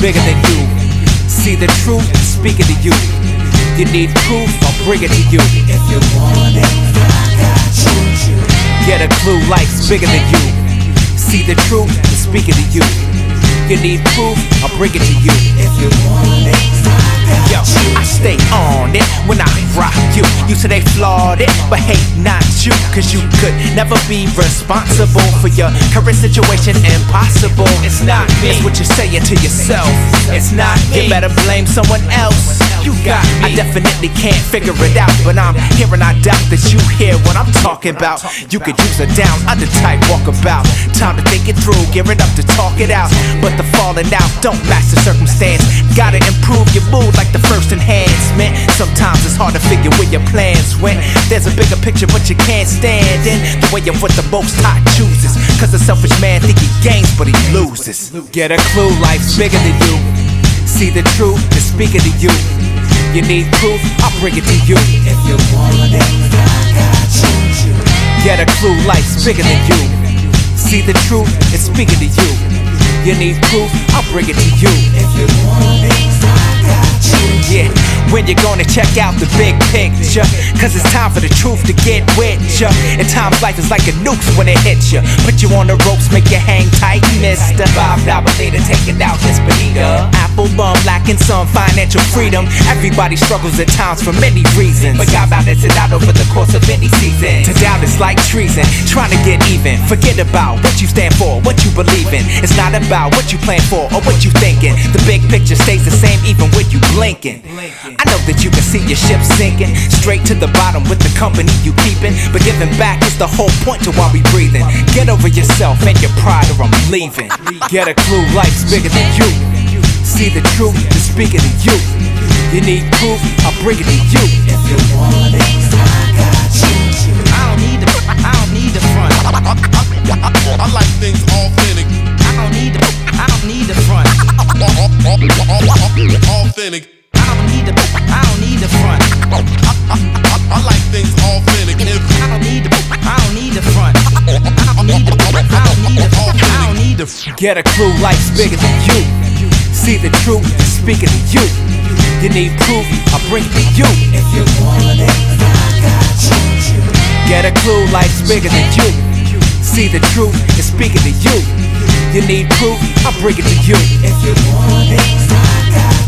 life's bigger than you. See the truth, speak it to you. You need proof, I'll bring it to you. If you want it, I got you. Get a clue, life's bigger than you. See the truth, speak it to you. You need proof, I'll bring it to you. If you want it, Yo, I stay on it when I rock you. You say they flawed it, but hey, not you. Cause you could never be responsible for your current situation. Impossible. It's not me. It's what you're saying to yourself. It's not me. You better blame someone else. You got me. I definitely can't figure it out, but I'm here and I doubt that you hear what I'm talking about. You could use a down under type walkabout. Time to think it through, gear it up to talk it out. But the falling out don't match the circumstance. Gotta improve your mood like the first enhancement. Sometimes it's hard to figure where your plans went. There's a bigger picture but you can't stand in the way of what the most hot chooses. Cause the selfish man think he gains but he loses. Get a clue, life's bigger than you. See the truth, and speak it to you. You need proof, I'll bring it to you. If you want it, I got you. Get a clue, life's bigger than you. See the truth, and speak it to you. You need proof, I'll bring it to you. If you want it, I got you. Yeah, when you're gonna check out the big picture, cause it's time for the truth to get with ya. In times life is like a nuke when it hits ya. Put you on the ropes, make you hang tight, mister. $5 later, take it out, it's bonita. Apple bum lacking some financial freedom. Everybody struggles at times for many reasons, but God balance it out over the course of any season. To doubt is like treason, trying to get even. Forget about what you stand for, what you believe in. It's not about what you plan for or what you thinking. The big picture stays the same even when you blinking. I know that you can see your ship sinking straight to the bottom with the company you keeping, but giving back is the whole point to why we breathing. Get over yourself and your pride or I'm leaving. Get a clue, life's bigger than you. See the truth, and speak it to you. You need proof, I'll bring it to you. If you want it, I got you. I don't need the front. I like things authentic. I don't need the front. Authentic. I don't need the front. I like things authentic. I don't need the front. I don't need the front. Get a clue, life's bigger than you. See the truth, and speak it to you. You need proof, I'll bring it to you. If you want it, I got you. Get a clue, life's bigger than you. See the truth, and speak it to you. You need proof, I'll bring it to you. If you want it, I got you.